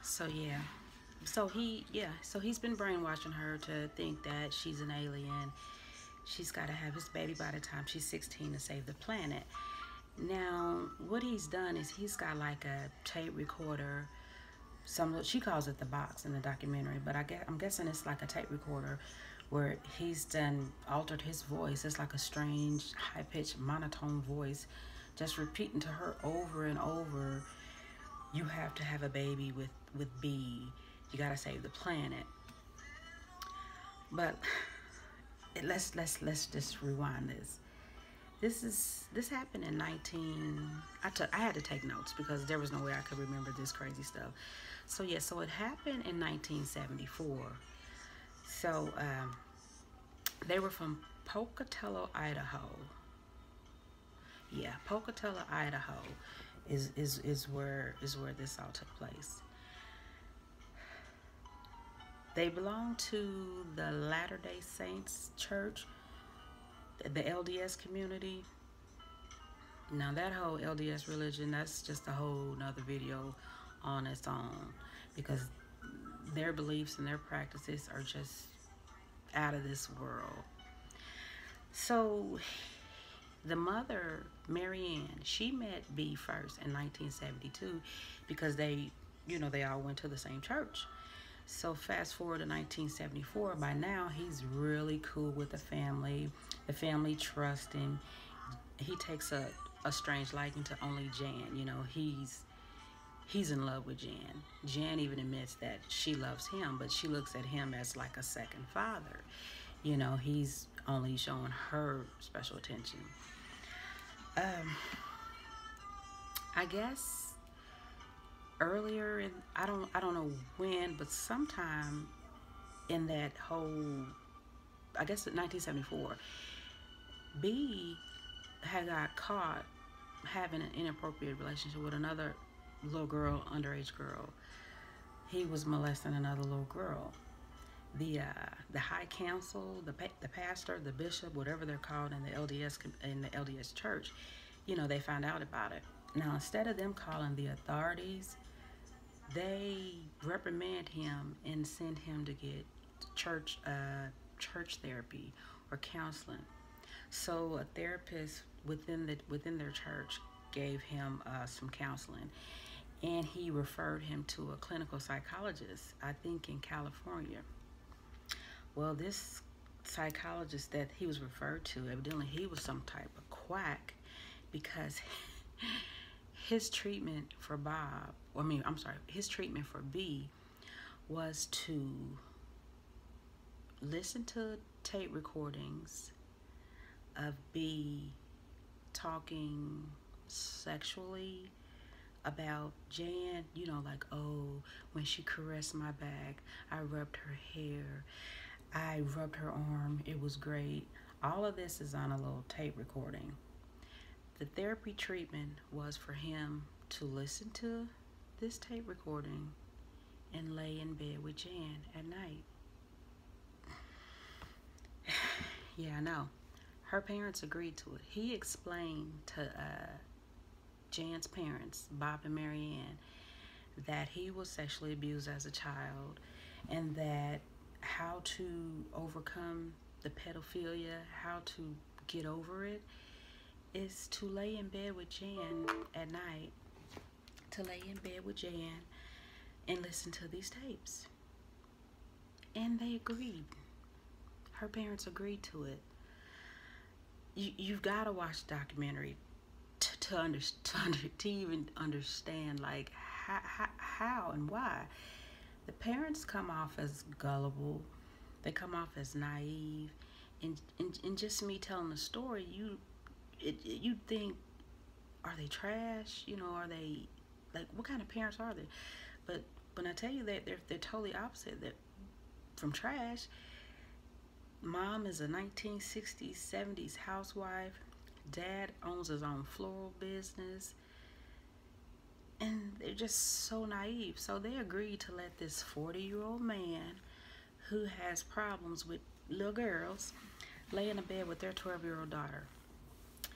So yeah. So he's been brainwashing her to think that she's an alien. She's got to have his baby by the time she's 16 to save the planet. Now, what he's done is he's got like a tape recorder. She calls it the box in the documentary, but I'm guessing it's like a tape recorder where he's done altered his voice. It's like a strange, high pitched, monotone voice, just repeating to her over and over. You have to have a baby with B. You gotta save the planet. But let's just rewind this. This happened in 19. I had to take notes because there was no way I could remember this crazy stuff. So yeah, so it happened in 1974. So they were from Pocatello, Idaho. Yeah, Pocatello, Idaho, is where this all took place. They belong to the Latter Day Saints Church, the LDS community. Now that whole LDS religion, that's just a whole nother video on its own, because their beliefs and their practices are just out of this world. So the mother, Marianne, she met B first in 1972 because they all went to the same church. So fast forward to 1974, by now he's really cool with the family. The family trusts him. He takes a strange liking to only Jan. He's in love with Jan. Jan even admits that she loves him, but she looks at him as like a second father. He's only showing her special attention. I guess earlier in I don't know when, but sometime in that whole, I guess in 1974, B had got caught having an inappropriate relationship with another little girl, underage girl. He was molesting another little girl. The high council, the pastor, the bishop, whatever they're called in the LDS church, they found out about it. Now, instead of them calling the authorities, they reprimand him and send him to get church therapy or counseling. So a therapist within their church gave him some counseling, and he referred him to a clinical psychologist, I think in California. Well, this psychologist that he was referred to, evidently he was some type of quack, because his treatment for his treatment for B was to listen to tape recordings of B talking sexually about Jan, like, oh, when she caressed my back, I rubbed her hair, I rubbed her arm, it was great. All of this is on a little tape recording. The therapy treatment was for him to listen to this tape recording and lay in bed with Jan at night. Yeah, I know. Her parents agreed to it. He explained to Jan's parents, Bob and Marianne, that he was sexually abused as a child, and that how to overcome the pedophilia, how to get over it, is to lay in bed with Jan at night, to lay in bed with Jan and listen to these tapes. And they agreed. Her parents agreed to it. You've got to watch the documentary to even understand, like, how and why. The parents come off as gullible. They come off as naive. And just me telling the story, you think, are they trash? Are they, like, what kind of parents are they? But when I tell you that they're totally opposite. That from trash, mom is a 1960s, 70s housewife. Dad owns his own floral business. And they're just so naive. So they agreed to let this 40-year-old man who has problems with little girls lay in a bed with their 12-year-old daughter.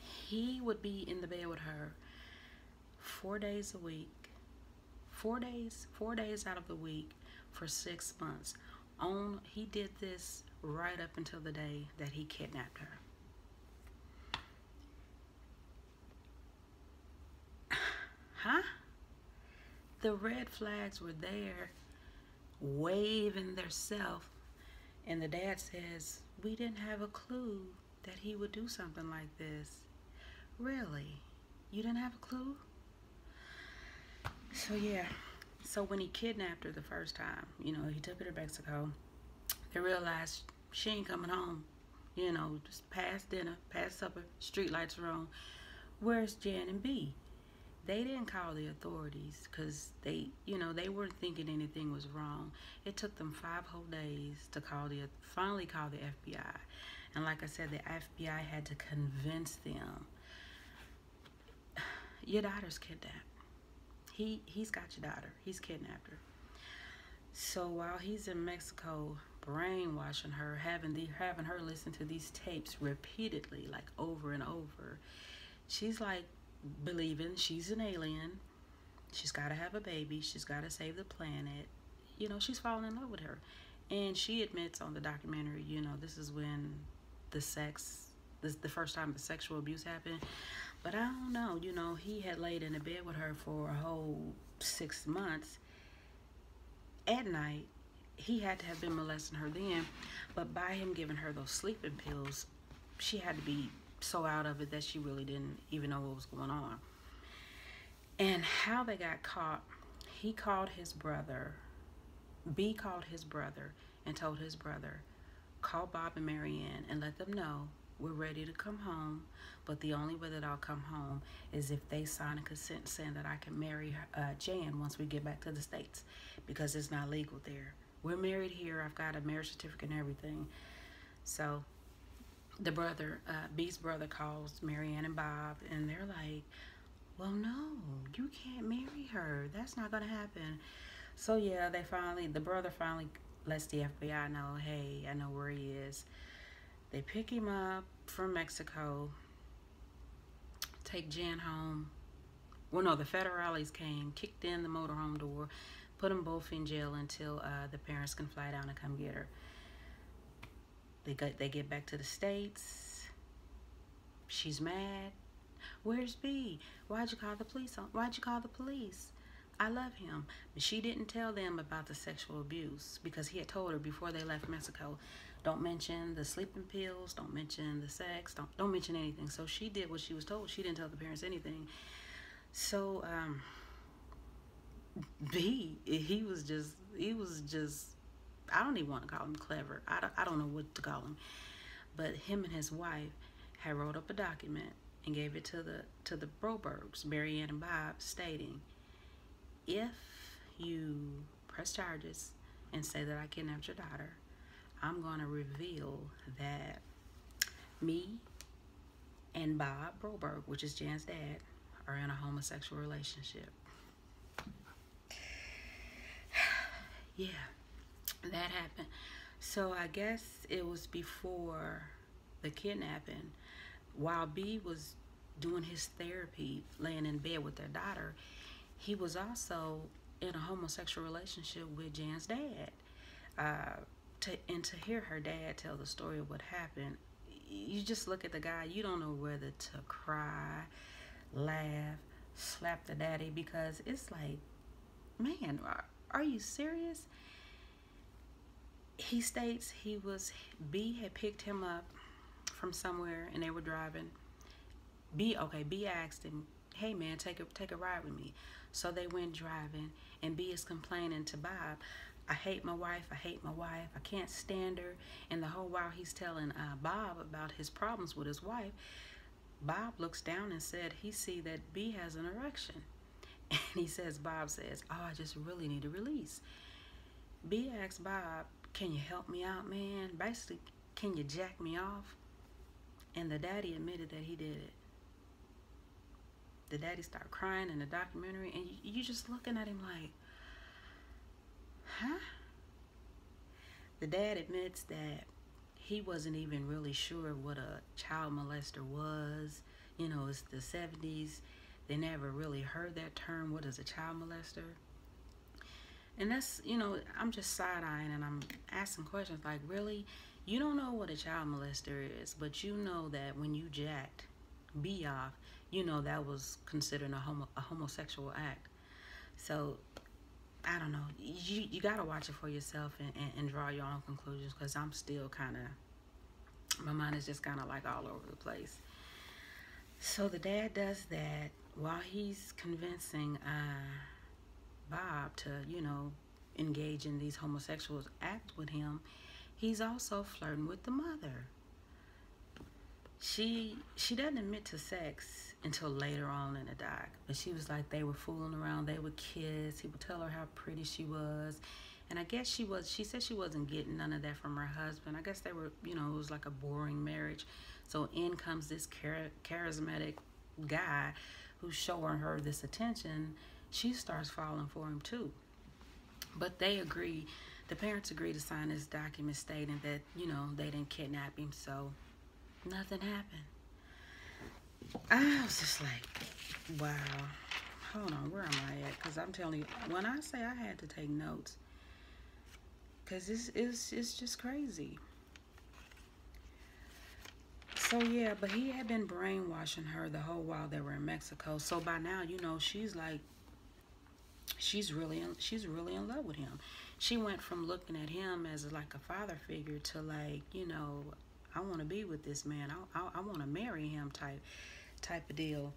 He would be in the bed with her 4 days a week 4 days out of the week for 6 months. He did this right up until the day that he kidnapped her. Huh? The red flags were there, waving their self, and the dad says, we didn't have a clue that he would do something like this. Really? You didn't have a clue? So yeah, so when he kidnapped her the first time, he took her to Mexico. They realized she ain't coming home. Just past dinner, past supper, street lights are on. Where's Jan and B? They didn't call the authorities because they weren't thinking anything was wrong. It took them 5 whole days to finally call the FBI. And like I said, the FBI had to convince them, your daughter's kidnapped. He's got your daughter. He's kidnapped her. So while he's in Mexico, brainwashing her, having her listen to these tapes repeatedly, like over and over, she's like believing she's an alien. She's got to have a baby. She's got to save the planet. She's falling in love with her. And she admits on the documentary, this is when the first time the sexual abuse happened. But I don't know, he had laid in the bed with her for a whole 6 months. At night, he had to have been molesting her then, but by him giving her those sleeping pills, she had to be so out of it that she really didn't even know what was going on. And how they got caught, he called his brother, B called his brother and told his brother, call Bob and Marianne and let them know we're ready to come home, but the only way that I'll come home is if they sign a consent saying that I can marry Jan once we get back to the States, because it's not legal there. We're married here. I've got a marriage certificate and everything. So the brother, B's brother, calls Marianne and Bob, and they're like, well, no, you can't marry her. That's not going to happen. So yeah, the brother finally lets the FBI know, hey, I know where he is. They pick him up from Mexico, take Jan home. Well, no, the federales came, kicked in the motorhome door, put them both in jail until the parents can fly down and come get her. They get back to the States. She's mad. Where's B? Why'd you call the police? Why'd you call the police? I love him. But she didn't tell them about the sexual abuse because he had told her before they left Mexico, don't mention the sleeping pills, don't mention the sex, don't mention anything. So she did what she was told. She didn't tell the parents anything. So B, he was just, I don't even want to call him clever. I don't know what to call him. But him and his wife had wrote up a document and gave it to the Brobergs, Marianne and Bob, stating, if you press charges and say that I kidnapped your daughter, I'm going to reveal that me and Bob Broberg, which is Jan's dad, are in a homosexual relationship. Yeah, that happened. So I guess it was before the kidnapping. While B was doing his therapy, laying in bed with their daughter, he was also in a homosexual relationship with Jan's dad. To hear her dad tell the story of what happened, you just look at the guy, you don't know whether to cry, laugh, slap the daddy, because it's like, man, are you serious? He states B had picked him up from somewhere and they were driving. B asked him, hey man, take a ride with me. So they went driving, and B is complaining to Bob, I hate my wife, I can't stand her. And the whole while he's telling Bob about his problems with his wife, Bob looks down and said he see that B has an erection. And Bob says, oh, I just really need a release. B asks Bob, can you help me out, man? Basically, can you jack me off? And the daddy admitted that he did it. The daddy started crying in the documentary, and you just looking at him like, huh? The dad admits that he wasn't even really sure what a child molester was. It's the 70s. They never really heard that term. What is a child molester? And that's, I'm just side-eyeing and I'm asking questions like, really? You don't know what a child molester is, but you know that when you jacked B off, that was considered a homosexual act. So, I don't know. You got to watch it for yourself and draw your own conclusions, because I'm still kind of, my mind is just kind of like all over the place. So the dad does that while he's convincing Bob to, engage in these homosexual acts with him. He's also flirting with the mother. She doesn't admit to sex until later on in the doc, but she was like, they were fooling around, they would kiss, he would tell her how pretty she was, and I guess she said she wasn't getting none of that from her husband. I guess they were, it was like a boring marriage. So in comes this charismatic guy who's showing her this attention. She starts falling for him too. But the parents agree to sign this document stating that, they didn't kidnap him, so nothing happened. I was just like, wow. Hold on, where am I at? Because I'm telling you, when I say I had to take notes, because it's just crazy. So yeah, but he had been brainwashing her the whole while they were in Mexico. So by now, she's like, she's really in love with him. She went from looking at him as like a father figure to like, I want to be with this man. I want to marry him type of deal.